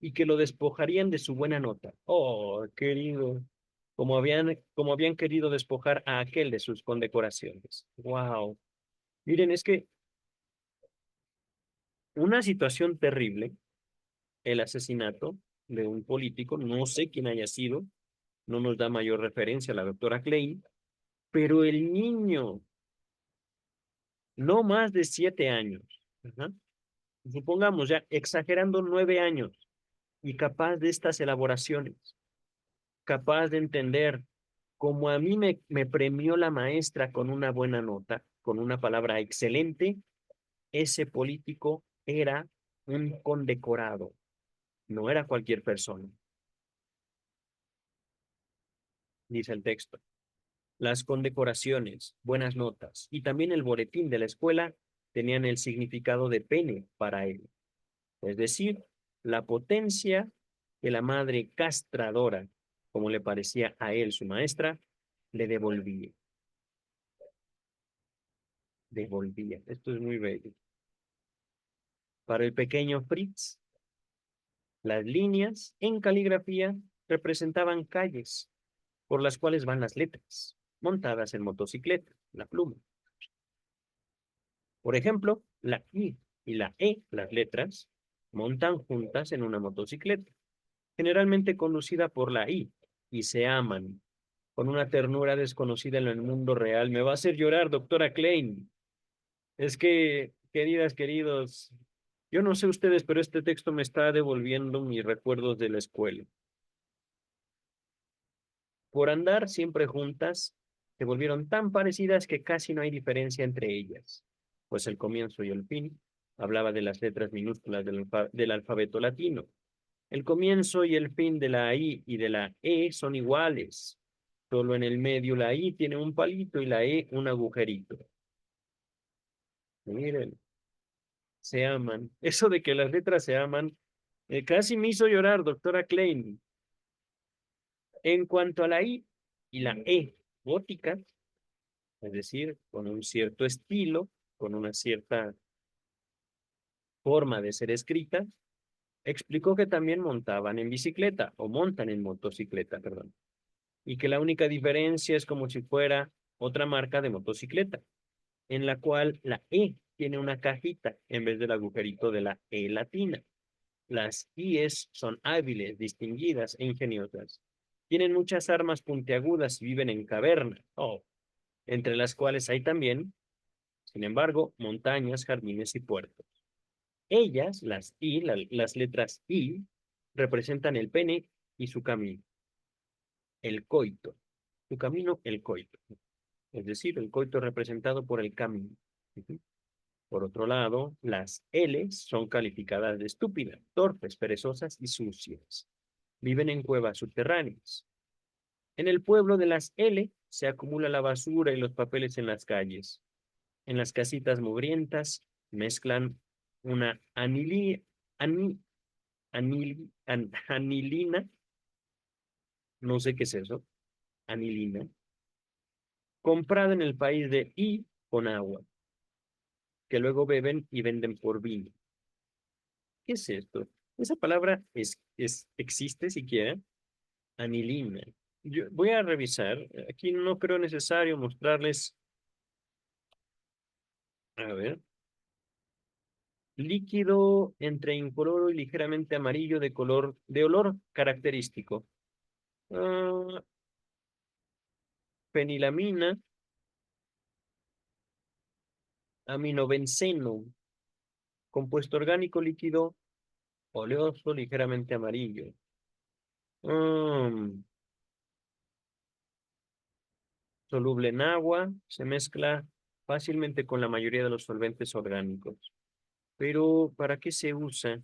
Y que lo despojarían de su buena nota. Oh, querido, como habían querido despojar a aquel de sus condecoraciones. Wow. Miren, es que una situación terrible, el asesinato de un político, no sé quién haya sido, no nos da mayor referencia a la doctora Klein, pero el niño, no más de 7 años, ajá, supongamos ya exagerando 9 años, y capaz de estas elaboraciones, capaz de entender como a mí me premió la maestra con una buena nota, con una palabra excelente, ese político era un condecorado, no era cualquier persona, dice el texto. Las condecoraciones, buenas notas y también el boletín de la escuela tenían el significado de pene para él, es decir, la potencia que la madre castradora, como le parecía a él su maestra, le devolvía. Devolvía. Esto es muy bello. Para el pequeño Fritz, las líneas en caligrafía representaban calles por las cuales van las letras, montadas en motocicleta, la pluma. Por ejemplo, la I y la E, las letras, montan juntas en una motocicleta, generalmente conducida por la I, y se aman, con una ternura desconocida en el mundo real. Me va a hacer llorar, doctora Klein. Es que, queridas, queridos, yo no sé ustedes, pero este texto me está devolviendo mis recuerdos de la escuela. Por andar siempre juntas, se volvieron tan parecidas que casi no hay diferencia entre ellas, pues el comienzo y el fin hablaba de las letras minúsculas del alfabeto latino. El comienzo y el fin de la I y de la E son iguales, solo en el medio la I tiene un palito y la E un agujerito. Miren, se aman. Eso de que las letras se aman, casi me hizo llorar, doctora Klein. En cuanto a la I y la E góticas, es decir, con un cierto estilo, con una cierta forma de ser escrita, explicó que también montaban en bicicleta o montan en motocicleta, perdón, y que la única diferencia es como si fuera otra marca de motocicleta, en la cual la E tiene una cajita en vez del agujerito de la E latina. Las IES son hábiles, distinguidas e ingeniosas. Tienen muchas armas puntiagudas y viven en cavernas, entre las cuales hay también, sin embargo, montañas, jardines y puertos. Ellas, las I, las letras I, representan el pene y su camino, el coito. Su camino, el coito. Es decir, el coito representado por el camino. Por otro lado, las L son calificadas de estúpidas, torpes, perezosas y sucias. Viven en cuevas subterráneas. En el pueblo de las L se acumula la basura y los papeles en las calles. En las casitas mugrientas mezclan una ani- anilina, no sé qué es eso, anilina, comprada en el país de I con agua, que luego beben y venden por vino. ¿Qué es esto? Esa palabra existe siquiera, anilina. Yo voy a revisar. Aquí no creo necesario mostrarles. A ver. Líquido entre incoloro y ligeramente amarillo de olor característico. Ah, fenilamina, aminobenceno, compuesto orgánico líquido oleoso ligeramente amarillo. Mm, soluble en agua, se mezcla fácilmente con la mayoría de los solventes orgánicos. Pero, ¿para qué se usa?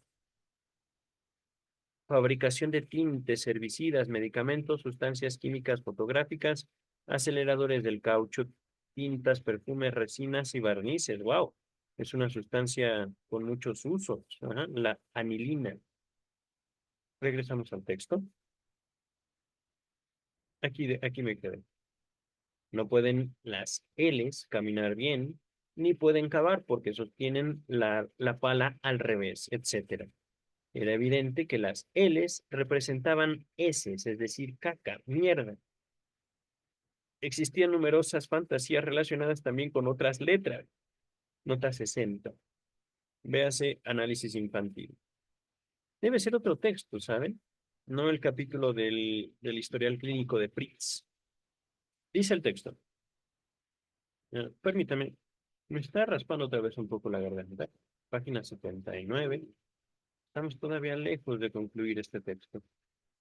Fabricación de tintes, herbicidas, medicamentos, sustancias químicas fotográficas, aceleradores del caucho, tintas, perfumes, resinas y barnices. ¡Wow! Es una sustancia con muchos usos. Ajá, la anilina. Regresamos al texto. Aquí me quedé. No pueden las Ls caminar bien, ni pueden cavar porque sostienen la pala al revés, etcétera. Era evidente que las Ls representaban Ss, es decir, caca, mierda. Existían numerosas fantasías relacionadas también con otras letras. Nota 60. Véase análisis infantil. Debe ser otro texto, ¿saben? No el capítulo del historial clínico de Fritz. Dice el texto. Permítame, me está raspando otra vez un poco la garganta. Página 79. Estamos todavía lejos de concluir este texto.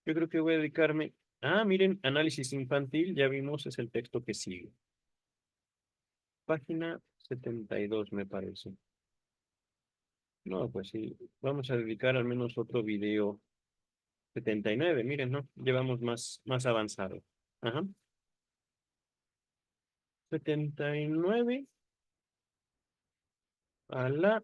Yo creo que voy a dedicarme. Ah, miren, análisis infantil, ya vimos, es el texto que sigue. Página 72, me parece. No, pues sí, vamos a dedicar al menos otro video. 79, miren, ¿no? Llevamos más avanzado. Ajá. 79 a la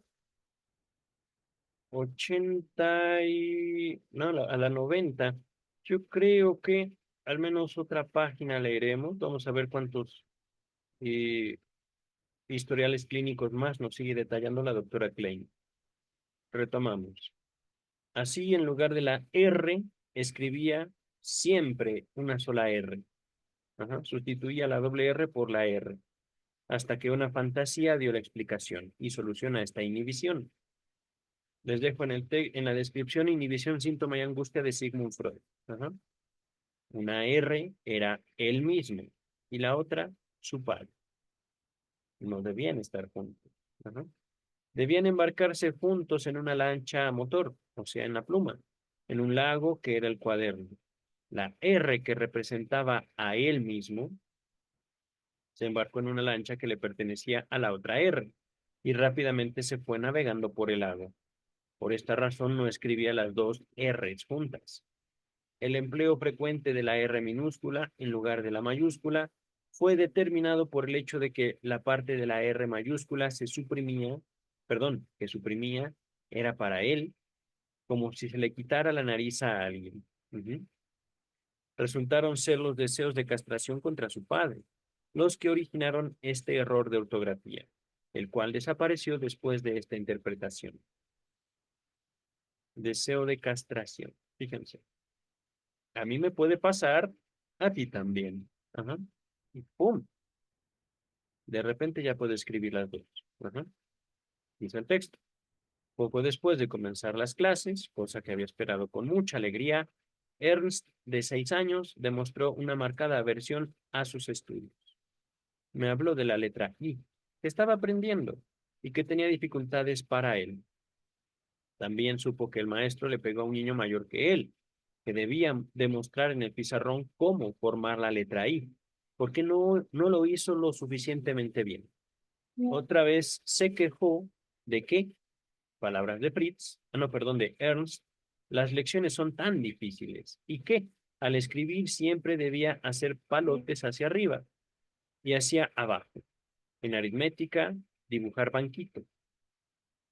80 y... No, a la 90. Yo creo que al menos otra página leeremos. Vamos a ver cuántos eh, historiales clínicos más nos sigue detallando la doctora Klein. Retomamos. Así, en lugar de la R, escribía siempre una sola R. Ajá, sustituía la doble R por la R, hasta que una fantasía dio la explicación y solución a esta inhibición. Les dejo en la descripción inhibición, síntoma y angustia de Sigmund Freud. Ajá. Una R era él mismo y la otra su padre. No debían estar juntos. Ajá. Debían embarcarse juntos en una lancha a motor, o sea, en la pluma, en un lago que era el cuaderno. La R que representaba a él mismo se embarcó en una lancha que le pertenecía a la otra R y rápidamente se fue navegando por el lago. Por esta razón no escribía las dos R's juntas. El empleo frecuente de la R minúscula en lugar de la mayúscula fue determinado por el hecho de que la parte de la R mayúscula que suprimía, era para él, como si se le quitara la nariz a alguien. Resultaron ser los deseos de castración contra su padre, los que originaron este error de ortografía, el cual desapareció después de esta interpretación. Deseo de castración. Fíjense. A mí me puede pasar, a ti también. Ajá. Y ¡pum! De repente ya puedo escribir las dos. Ajá. Dice el texto. Poco después de comenzar las clases, cosa que había esperado con mucha alegría, Ernst, de 6 años, demostró una marcada aversión a sus estudios. Me habló de la letra I, que estaba aprendiendo y que tenía dificultades para él. También supo que el maestro le pegó a un niño mayor que él, que debía demostrar en el pizarrón cómo formar la letra I, porque no lo hizo lo suficientemente bien. Otra vez se quejó de que, palabras de Fritz, no, perdón, de Ernst, las lecciones son tan difíciles y que al escribir siempre debía hacer palotes hacia arriba y hacia abajo. En aritmética, dibujar banquito.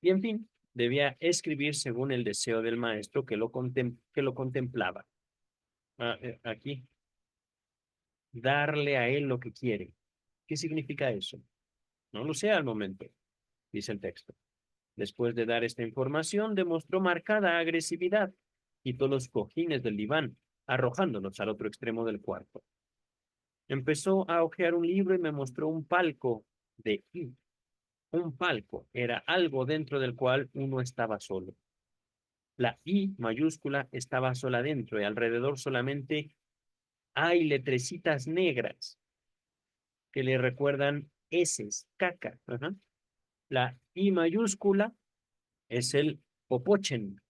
Y en fin, debía escribir según el deseo del maestro que lo contemplaba. Aquí, darle a él lo que quiere. ¿Qué significa eso? No lo sé al momento, dice el texto. Después de dar esta información, demostró marcada agresividad. Quitó los cojines del diván, arrojándonos al otro extremo del cuarto. Empezó a hojear un libro y me mostró un palco de I. Un palco era algo dentro del cual uno estaba solo. La I mayúscula estaba sola dentro y alrededor solamente hay letrecitas negras que le recuerdan heces, caca. Ajá. La I mayúscula es el popochen.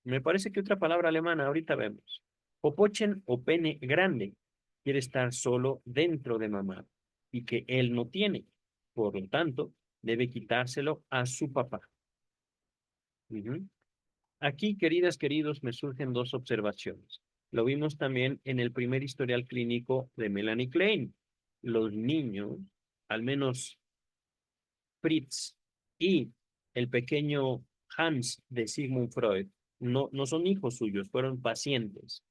Me parece que otra palabra alemana, ahorita vemos. Popochen o pene grande quiere estar solo dentro de mamá y que él no tiene. Por lo tanto, debe quitárselo a su papá. Ujú. Aquí, queridas, queridos, me surgen dos observaciones. Lo vimos también en el primer historial clínico de Melanie Klein. Los niños, al menos Fritz y el pequeño Hans de Sigmund Freud, no son hijos suyos, fueron pacientes.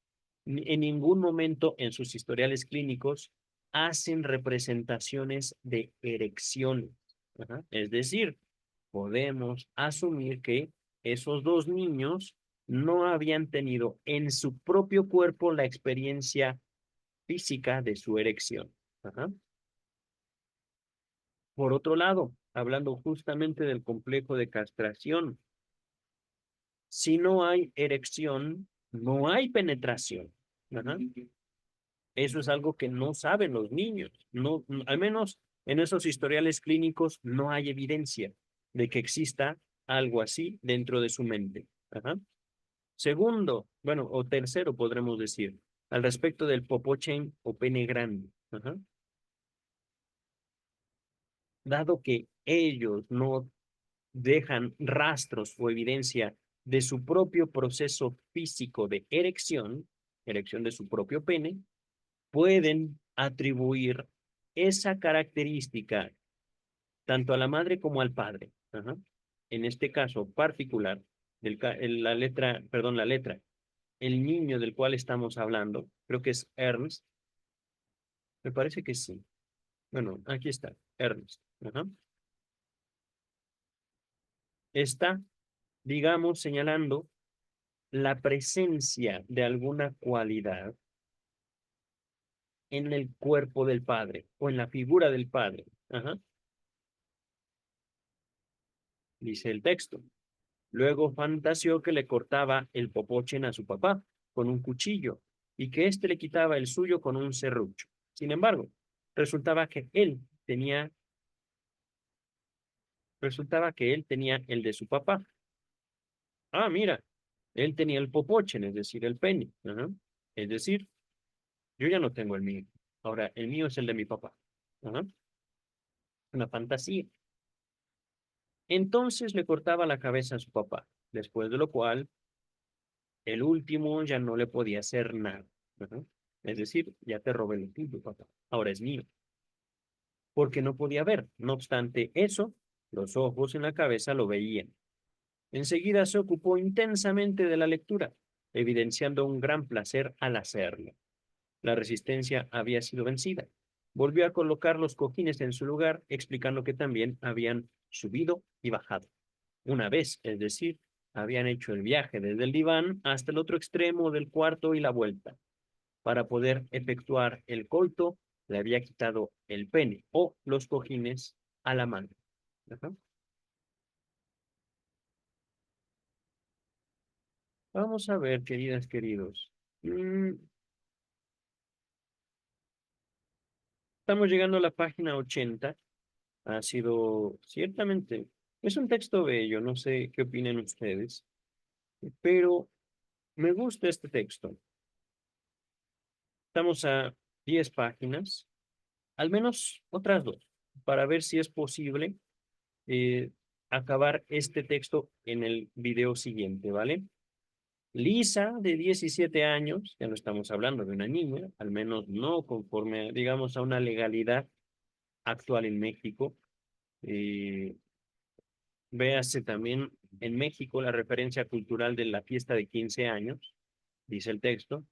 En ningún momento en sus historiales clínicos hacen representaciones de erecciones. Ajá. Es decir, podemos asumir que esos dos niños no habían tenido en su propio cuerpo la experiencia física de su erección. Ajá. Por otro lado, hablando justamente del complejo de castración, si no hay erección, no hay penetración. Ajá. Eso es algo que no saben los niños. No, al menos en esos historiales clínicos no hay evidencia de que exista algo así dentro de su mente. Ajá. Segundo, bueno, o tercero podremos decir, al respecto del popochen o pene grande. Ajá. Dado que ellos no dejan rastros o evidencia de su propio proceso físico de erección, erección de su propio pene, pueden atribuir esa característica tanto a la madre como al padre. Ajá. En este caso particular, la letra, perdón, la letra, el niño del cual estamos hablando, creo que es Ernst, me parece que sí. Bueno, aquí está, Ernst. Ajá. Está, digamos, señalando la presencia de alguna cualidad en el cuerpo del padre o en la figura del padre. Ajá. Dice el texto. Luego fantaseó que le cortaba el popochen a su papá con un cuchillo y que éste le quitaba el suyo con un serrucho. Sin embargo, resultaba que él tenía, resultaba que él tenía el de su papá. Ah, mira, él tenía el popochen, es decir, el pene. Ajá. Es decir, yo ya no tengo el mío. Ahora, el mío es el de mi papá. Ajá. Una fantasía. Entonces le cortaba la cabeza a su papá, después de lo cual el último ya no le podía hacer nada. Ajá. Es decir, ya te robé lo tuyo, papá. Ahora es mío. Porque no podía ver. No obstante eso, los ojos en la cabeza lo veían. Enseguida se ocupó intensamente de la lectura, evidenciando un gran placer al hacerlo. La resistencia había sido vencida. Volvió a colocar los cojines en su lugar, explicando que también habían subido y bajado. Una vez, es decir, habían hecho el viaje desde el diván hasta el otro extremo del cuarto y la vuelta. Para poder efectuar el coito, le había quitado el pene o los cojines a la mano. Ajá. Vamos a ver, queridas, queridos. Estamos llegando a la página 80. Ha sido ciertamente, es un texto bello, no sé qué opinen ustedes, pero me gusta este texto. Estamos a 10 páginas, al menos otras dos, para ver si es posible acabar este texto en el video siguiente, ¿vale? Lisa, de 17 años, ya no estamos hablando de una niña, al menos no conforme, digamos, a una legalidad actual en México. Eh, Véase también en México la referencia cultural de la fiesta de 15 años, dice el texto.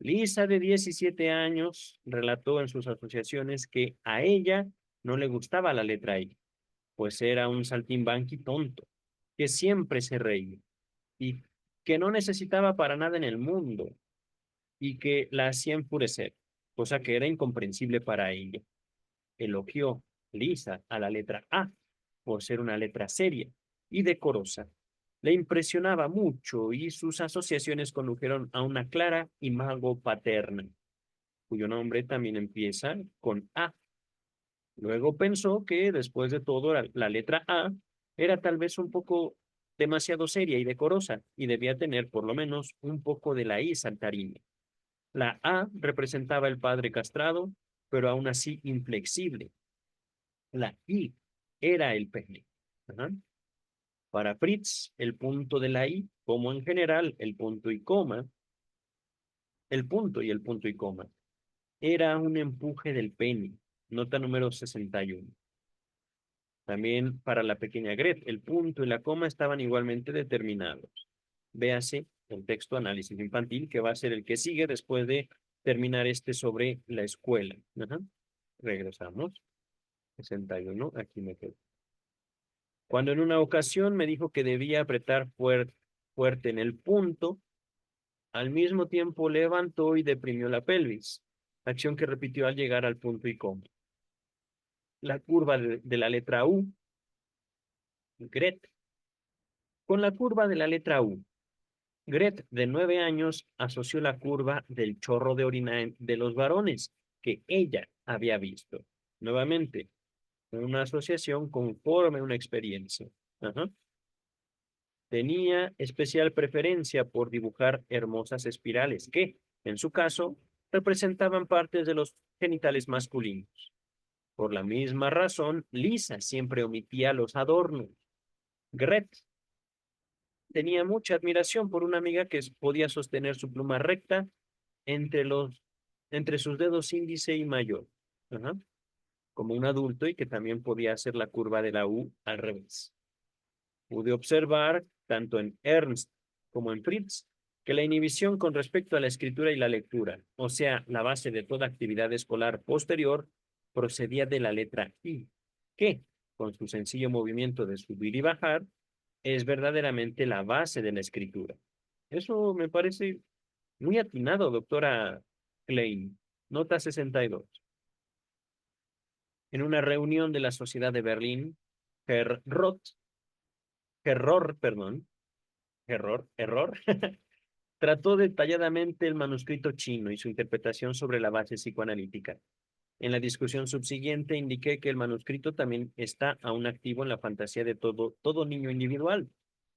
Lisa, de 17 años, relató en sus asociaciones que a ella no le gustaba la letra I, pues era un saltimbanqui tonto, que siempre se reía y que no necesitaba para nada en el mundo. y que la hacía enfurecer, cosa que era incomprensible para ella. Elogió Lisa a la letra A por ser una letra seria y decorosa. Le impresionaba mucho y sus asociaciones condujeron a una clara imago paterna, cuyo nombre también empieza con A. Luego pensó que después de todo la letra A era tal vez un poco demasiado seria y decorosa y debía tener por lo menos un poco de la I saltarina. La A representaba el padre castrado, pero aún así inflexible. La I era el pene. Ajá. Para Fritz, el punto de la I, como en general el punto y coma, el punto y el punto y coma, era un empuje del pene. Nota número 61. También para la pequeña Gret, el punto y la coma estaban igualmente determinados. Véase el texto análisis infantil, que va a ser el que sigue después de terminar este sobre la escuela. Ajá. Regresamos. 61, aquí me quedo. Cuando en una ocasión me dijo que debía apretar fuerte en el punto, al mismo tiempo levantó y deprimió la pelvis, acción que repitió al llegar al punto y coma. La curva de la letra U, Gret. Con la curva de la letra U, Gret, de 9 años, asoció la curva del chorro de orina de los varones que ella había visto. Nuevamente, una asociación conforme a una experiencia. Ajá. Tenía especial preferencia por dibujar hermosas espirales que, en su caso, representaban partes de los genitales masculinos. Por la misma razón, Lisa siempre omitía los adornos. Gret tenía mucha admiración por una amiga que podía sostener su pluma recta entre entre sus dedos índice y mayor, ajá, como un adulto, y que también podía hacer la curva de la U al revés. Pude observar, tanto en Ernst como en Fritz, que la inhibición con respecto a la escritura y la lectura, o sea, la base de toda actividad escolar posterior, procedía de la letra I, que, con su sencillo movimiento de subir y bajar, es verdaderamente la base de la escritura. Eso me parece muy atinado, doctora Klein. Nota 62. En una reunión de la Sociedad de Berlín, Herr Roth, perdón, error, trató detalladamente el manuscrito chino y su interpretación sobre la base psicoanalítica. En la discusión subsiguiente indiqué que el manuscrito también está aún activo en la fantasía de todo niño individual.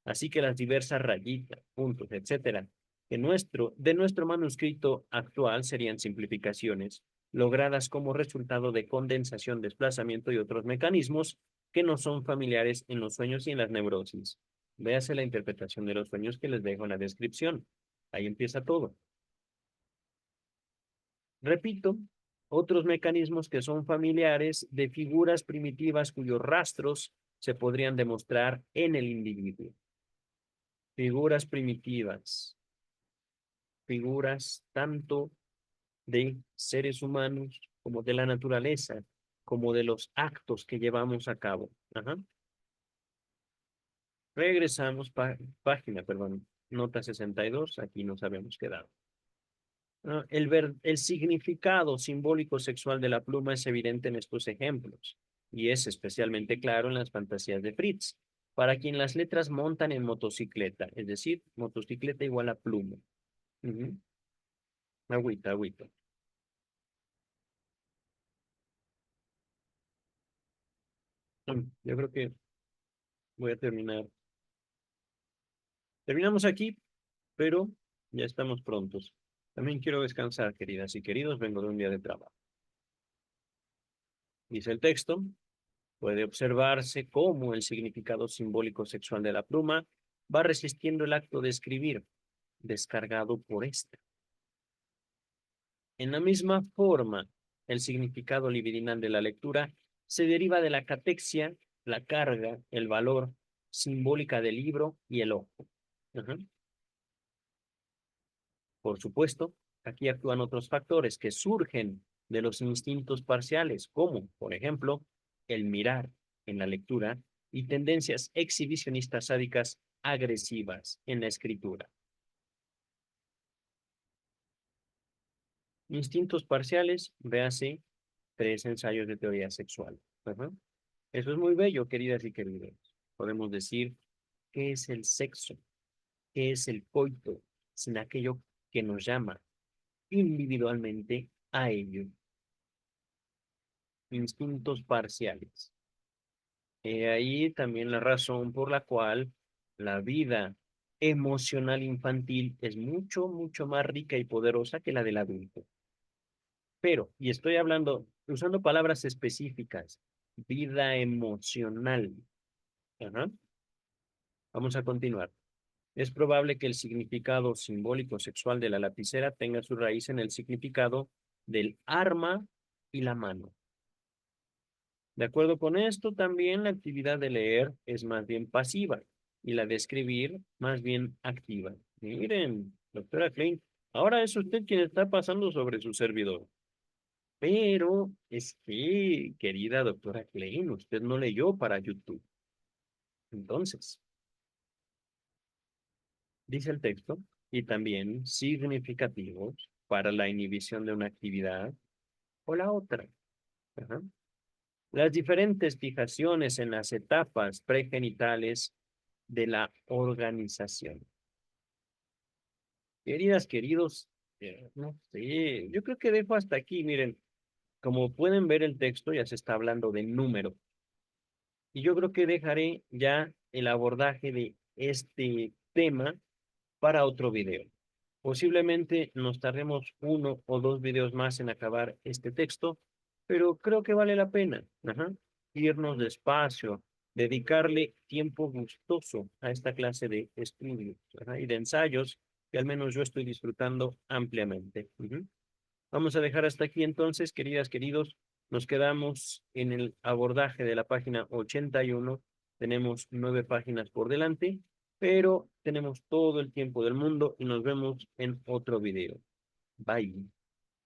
Así que las diversas rayitas, puntos, etcétera, de nuestro manuscrito actual serían simplificaciones, logradas como resultado de condensación, desplazamiento y otros mecanismos que no son familiares en los sueños y en las neurosis. Véase la interpretación de los sueños que les dejo en la descripción. Ahí empieza todo. Repito, otros mecanismos que son familiares de figuras primitivas cuyos rastros se podrían demostrar en el individuo. Figuras primitivas, figuras tanto de seres humanos como de la naturaleza, como de los actos que llevamos a cabo. Ajá. Regresamos, página, perdón, nota 62, aquí nos habíamos quedado. El significado simbólico sexual de la pluma es evidente en estos ejemplos, y es especialmente claro en las fantasías de Fritz, para quien las letras montan en motocicleta, es decir, motocicleta igual a pluma. Ujú. Agüita, agüita. Yo creo que voy a terminar. Terminamos aquí, pero ya estamos prontos. También quiero descansar, queridas y queridos, vengo de un día de trabajo. Dice el texto. Puede observarse cómo el significado simbólico sexual de la pluma va resistiendo el acto de escribir, descargado por ésta. En la misma forma, el significado libidinal de la lectura se deriva de la catexia, la carga, el valor simbólica del libro y el ojo. Ajá. Por supuesto, aquí actúan otros factores que surgen de los instintos parciales, como, por ejemplo, el mirar en la lectura y tendencias exhibicionistas sádicas agresivas en la escritura. Instintos parciales, véase 3 ensayos de teoría sexual. Ajá. Eso es muy bello, queridas y queridos. Podemos decir qué es el sexo, qué es el coito, sin aquello que nos llama individualmente a ello. Instintos parciales. Ahí también la razón por la cual la vida emocional infantil es mucho, mucho más rica y poderosa que la del adulto. Pero, y estoy hablando, usando palabras específicas, vida emocional. Ajá. Vamos a continuar. Es probable que el significado simbólico sexual de la lapicera tenga su raíz en el significado del arma y la mano. De acuerdo con esto, también la actividad de leer es más bien pasiva y la de escribir más bien activa. Miren, doctora Klein, ahora es usted quien está pasando sobre su servidor. Pero es que, querida doctora Klein, usted no leyó para YouTube. Entonces, dice el texto, y también significativos para la inhibición de una actividad o la otra. Ajá. Las diferentes fijaciones en las etapas pregenitales de la organización. Queridas, queridos, no sé, yo creo que dejo hasta aquí, miren, como pueden ver el texto ya se está hablando de número, y yo creo que dejaré ya el abordaje de este tema para otro video. Posiblemente nos tardemos 1 o 2 videos más en acabar este texto, pero creo que vale la pena, ajá, irnos despacio, dedicarle tiempo gustoso a esta clase de estudios, ajá, y de ensayos que al menos yo estoy disfrutando ampliamente. Ujú. Vamos a dejar hasta aquí entonces, queridas, queridos. Nos quedamos en el abordaje de la página 81. Tenemos 9 páginas por delante, pero tenemos todo el tiempo del mundo y nos vemos en otro video. Bye.